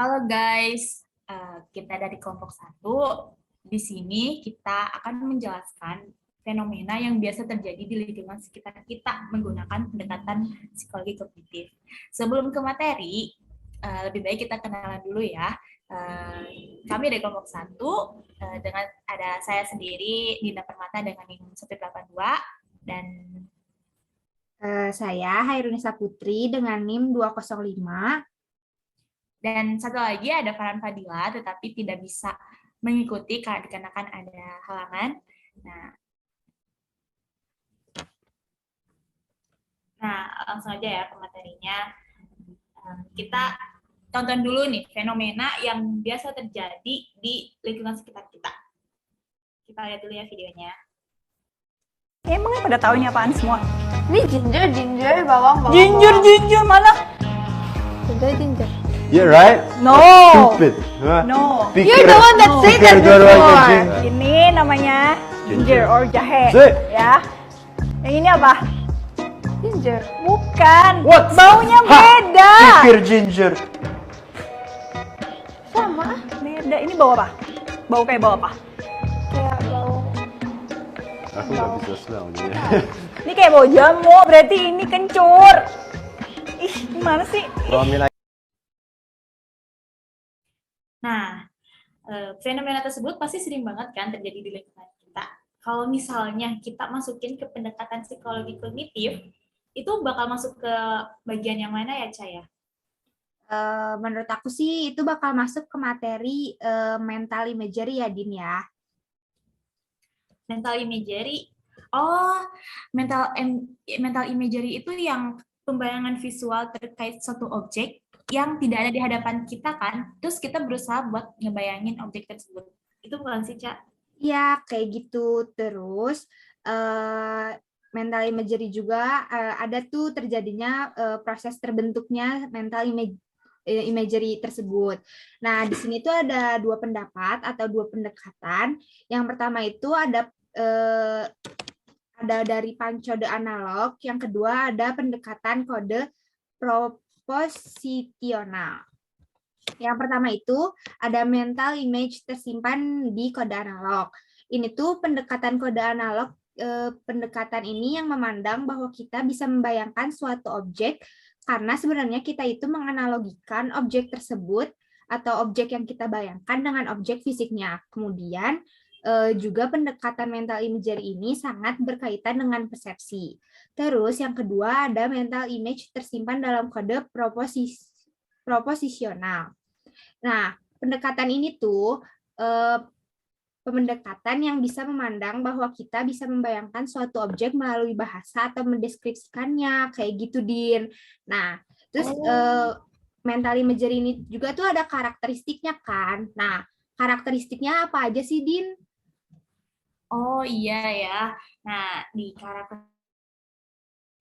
Halo guys, kita dari kelompok satu. Di sini kita akan menjelaskan fenomena yang biasa terjadi di lingkungan sekitar kita menggunakan pendekatan psikologi kognitif. Sebelum ke materi, lebih baik kita kenalan dulu ya. Kami dari kelompok satu dengan ada saya sendiri Dinda Permata dengan NIM 182 dan Saya Hairunisa Putri dengan NIM 205. satu lagi ada Farhan Fadila tetapi tidak bisa mengikuti karena dikarenakan ada halangan. Nah, langsung aja ya ke materinya. Kita tonton dulu nih fenomena yang biasa terjadi di lingkungan sekitar kita. Kita lihat dulu ya videonya. Emangnya pada tahu ini apaan semua? Ini ginger, bawang. Ginger mana? Sudah ginger. Yeah, right? No. Stupid. Huh? No. You're the one that said that before. Ini namanya ginger or jahe. Say. Ya. Yang ini apa? Ginger. Bukan. What? Baunya beda. Pikir ginger. Sama. Beda. Ini bau apa? Bau kayak bau apa? Kayak bau. Aku nggak bisa smell dia. Ini kayak bau jamu. Berarti ini kencur. Ih, gimana sih? Nah, fenomena tersebut pasti sering banget kan terjadi di lingkungan kita. Kalau misalnya kita masukin ke pendekatan psikologi kognitif, itu bakal masuk ke bagian yang mana ya, Caya? Menurut aku sih itu bakal masuk ke materi mental imagery ya, Din ya. Mental imagery. Oh, mental imagery itu yang pembayangan visual terkait suatu objek yang tidak ada di hadapan kita kan, terus kita berusaha buat ngebayangin objek tersebut. Itu bukan sih, Cak? Iya, kayak gitu. Terus mental imagery juga ada tuh terjadinya proses terbentuknya mental imagery tersebut. Nah, di sini tuh ada dua pendapat atau dua pendekatan. Yang pertama itu ada dari pancode analog, yang kedua ada pendekatan kode proposisional. Yang pertama itu ada mental image tersimpan di kode analog. Ini tuh pendekatan kode analog. Pendekatan ini yang memandang bahwa kita bisa membayangkan suatu objek karena sebenarnya kita itu menganalogikan objek tersebut atau objek yang kita bayangkan dengan objek fisiknya. Kemudian juga pendekatan mental imagery ini sangat berkaitan dengan persepsi. Terus yang kedua ada mental image tersimpan dalam kode proposisional. Nah, pendekatan ini tuh pendekatan yang bisa memandang bahwa kita bisa membayangkan suatu objek melalui bahasa atau mendeskripsikannya, kayak gitu, Din. Nah, terus mental imagery ini juga tuh ada karakteristiknya kan. Nah, karakteristiknya apa aja sih, Din? Oh iya ya. Nah, di karakter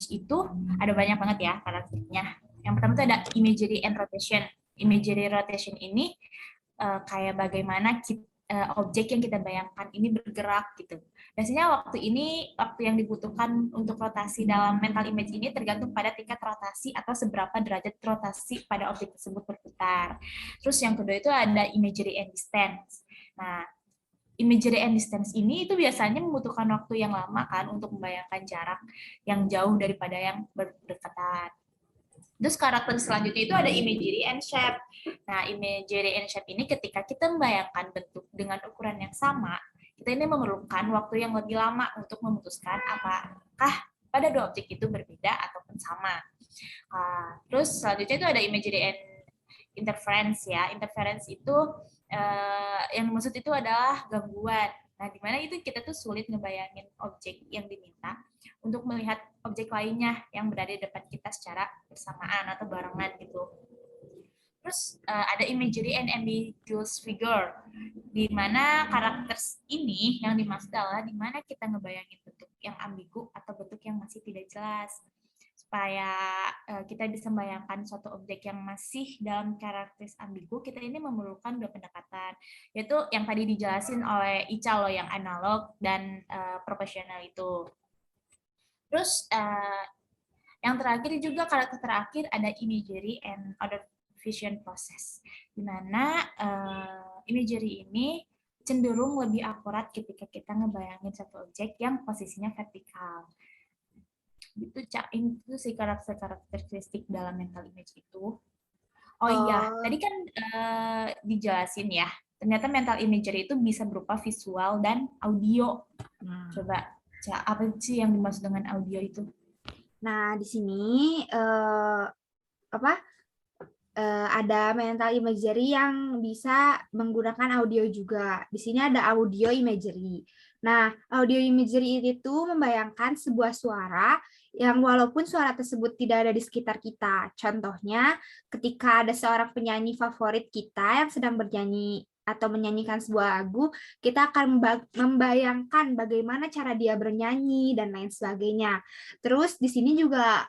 itu ada banyak banget ya karakternya. Yang pertama itu ada imagery and rotation. Imagery rotation ini kayak bagaimana objek yang kita bayangkan ini bergerak gitu. Biasanya waktu yang dibutuhkan untuk rotasi dalam mental image ini tergantung pada tingkat rotasi atau seberapa derajat rotasi pada objek tersebut berputar. Terus yang kedua itu ada imagery and distance. Nah, imagery and distance ini itu biasanya membutuhkan waktu yang lama kan untuk membayangkan jarak yang jauh daripada yang berdekatan. Terus karakter selanjutnya itu ada imagery and shape. Nah, imagery and shape ini ketika kita membayangkan bentuk dengan ukuran yang sama, kita ini memerlukan waktu yang lebih lama untuk memutuskan apakah pada dua objek itu berbeda ataupun sama. Terus selanjutnya itu ada imagery and interference ya. Interference itu yang maksud itu adalah gangguan. Nah, di mana itu kita tuh sulit ngebayangin objek yang diminta untuk melihat objek lainnya yang berada di depan kita secara bersamaan atau barengan gitu. Terus ada imagery and ambiguous figure, di mana karakter ini yang dimaksud adalah di mana kita ngebayangin bentuk yang ambigu atau bentuk yang masih tidak jelas. Supaya kita bisa membayangkan suatu objek yang masih dalam karakteristik ambigu, kita ini memerlukan dua pendekatan, yaitu yang tadi dijelasin oleh Ica loh, yang analog dan proporsional itu. Terus yang terakhir juga karakter terakhir ada imagery and other vision process, di mana imagery ini cenderung lebih akurat ketika kita ngebayangin satu objek yang posisinya vertikal. Itu Cak, itu sih karakteristik dalam mental image itu. Oh iya, tadi kan dijelasin ya, ternyata mental imagery itu bisa berupa visual dan audio. Coba, Cak, apa sih yang dimaksud dengan audio itu? Nah, di sini ada mental imagery yang bisa menggunakan audio juga. Di sini ada audio imagery. Nah, audio imagery itu membayangkan sebuah suara yang walaupun suara tersebut tidak ada di sekitar kita. Contohnya, ketika ada seorang penyanyi favorit kita yang sedang bernyanyi atau menyanyikan sebuah lagu, kita akan membayangkan bagaimana cara dia bernyanyi dan lain sebagainya. Terus di sini juga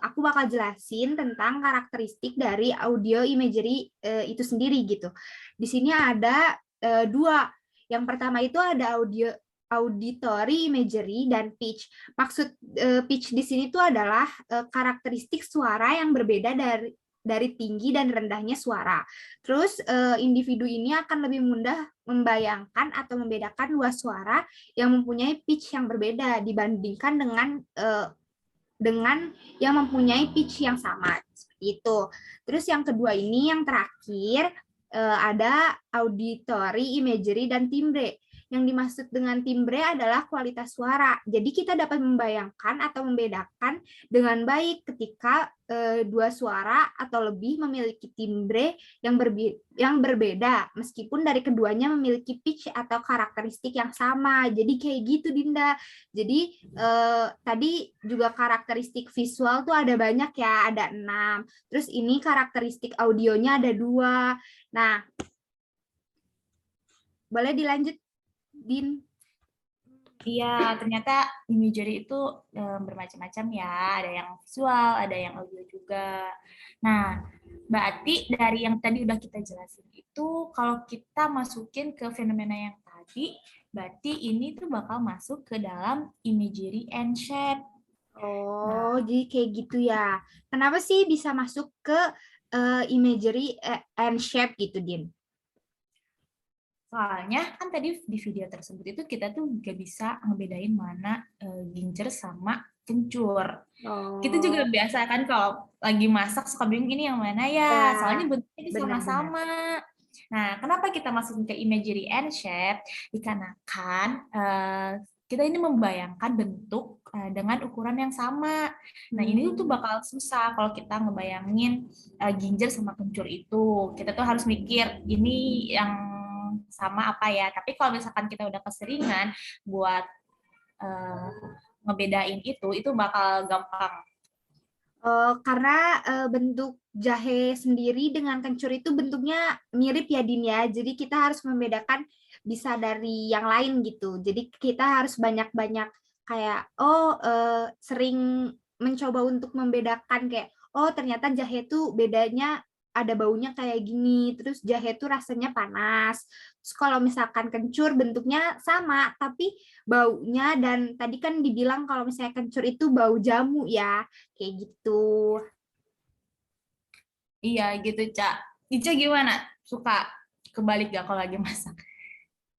aku bakal jelasin tentang karakteristik dari audio imagery itu sendiri gitu. Di sini ada dua. Yang pertama itu ada auditory imagery dan pitch. Maksud pitch di sini itu adalah karakteristik suara yang berbeda dari tinggi dan rendahnya suara. Terus individu ini akan lebih mudah membayangkan atau membedakan dua suara yang mempunyai pitch yang berbeda dibandingkan dengan yang mempunyai pitch yang sama. Seperti itu. Terus yang kedua ini, yang terakhir, ada auditory imagery dan timbre. Yang dimaksud dengan timbre adalah kualitas suara. Jadi kita dapat membayangkan atau membedakan dengan baik ketika dua suara atau lebih memiliki timbre yang berbeda, meskipun dari keduanya memiliki pitch atau karakteristik yang sama. Jadi kayak gitu, Dinda. Jadi tadi juga karakteristik visual tuh ada banyak ya, ada 6. Terus ini karakteristik audionya ada 2. Nah, boleh dilanjut, Din? Iya, ternyata imagery itu bermacam-macam ya. Ada yang visual, ada yang audio juga. Nah, berarti dari yang tadi udah kita jelasin itu, kalau kita masukin ke fenomena yang tadi, berarti ini tuh bakal masuk ke dalam imagery and shape. Oh, jadi kayak gitu ya. Kenapa sih bisa masuk ke imagery and shape gitu, Din? Soalnya kan tadi di video tersebut itu kita tuh gak bisa ngebedain mana ginger sama kencur. Kita juga biasa kan kalau lagi masak suka bingung ini yang mana ya. Soalnya bentuknya itu sama-sama. Nah, kenapa kita masukin ke imagery and shape? Dikarenakan kita ini membayangkan bentuk dengan ukuran yang sama. Nah, ini tuh bakal susah kalau kita ngebayangin ginger sama kencur itu. Kita tuh harus mikir ini yang sama apa ya. Tapi kalau misalkan kita udah keseringan buat ngebedain itu bakal gampang. Karena bentuk jahe sendiri dengan kencur itu bentuknya mirip ya, Din ya. Jadi kita harus membedakan bisa dari yang lain gitu. Jadi kita harus banyak-banyak kayak sering mencoba untuk membedakan kayak ternyata jahe tuh bedanya ada baunya kayak gini, terus jahe tuh rasanya panas. Terus kalau misalkan kencur bentuknya sama, tapi baunya, dan tadi kan dibilang kalau misalnya kencur itu bau jamu ya, kayak gitu. Iya gitu, Cak. Ica gimana? Suka kebalik gak kalau lagi masak?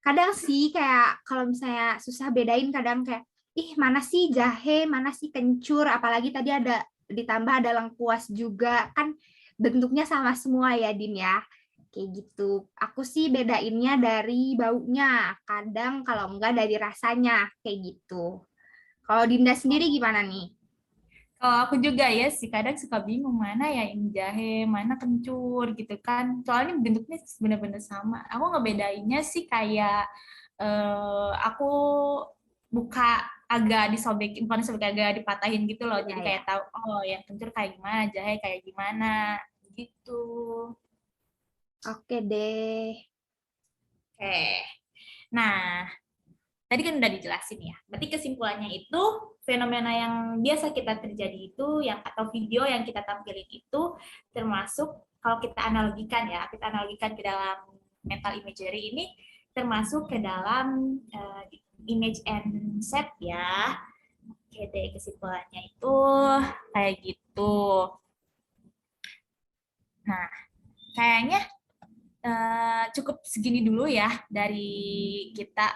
Kadang sih kayak kalau misalnya susah bedain, kadang kayak, mana sih jahe, mana sih kencur, apalagi tadi ada ditambah ada lengkuas juga, kan bentuknya sama semua ya, Din ya. Kayak gitu. Aku sih bedainnya dari baunya, kadang kalau enggak dari rasanya, kayak gitu. Kalau Dinda sendiri gimana nih? Kalau aku juga ya sih, kadang suka bingung mana ya ini jahe, mana kencur gitu kan. Soalnya bentuknya bener-bener sama. Aku ngebedainnya sih kayak aku buka agak disobekin, bukan disobek, agak dipatahin gitu loh. Jadi kayak tahu, oh yang kencur kayak gimana, jahe kayak gimana, gitu. Oke deh. Oke. Nah, tadi kan udah dijelasin ya. Berarti kesimpulannya itu fenomena yang biasa kita terjadi itu yang atau video yang kita tampilin itu termasuk kalau kita analogikan ke dalam mental imagery ini termasuk ke dalam image and set ya. Oke deh, kesimpulannya itu kayak gitu. Nah, kayaknya cukup segini dulu ya dari kita,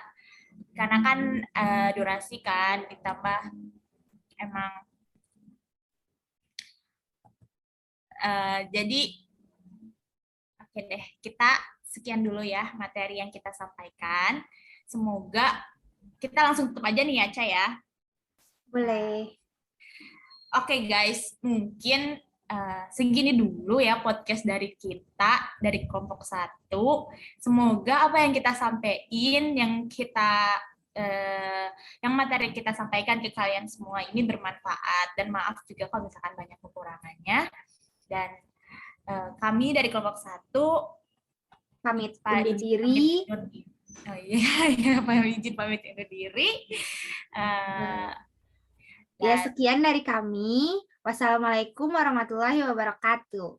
karena kan durasi kan ditambah emang jadi oke deh, kita sekian dulu ya materi yang kita sampaikan. Semoga kita langsung tutup aja nih ya, Ca ya. Boleh. Oke guys, mungkin segini dulu ya podcast dari kita, dari kelompok 1. Semoga apa yang kita sampaikan, yang materi kita sampaikan ke kalian semua ini bermanfaat. Dan maaf juga kalau misalkan banyak kekurangannya. Dan kami dari kelompok 1 Pamit undur diri. Oh iya, pamit undur diri. Ya, sekian dari kami. Wassalamualaikum warahmatullahi wabarakatuh.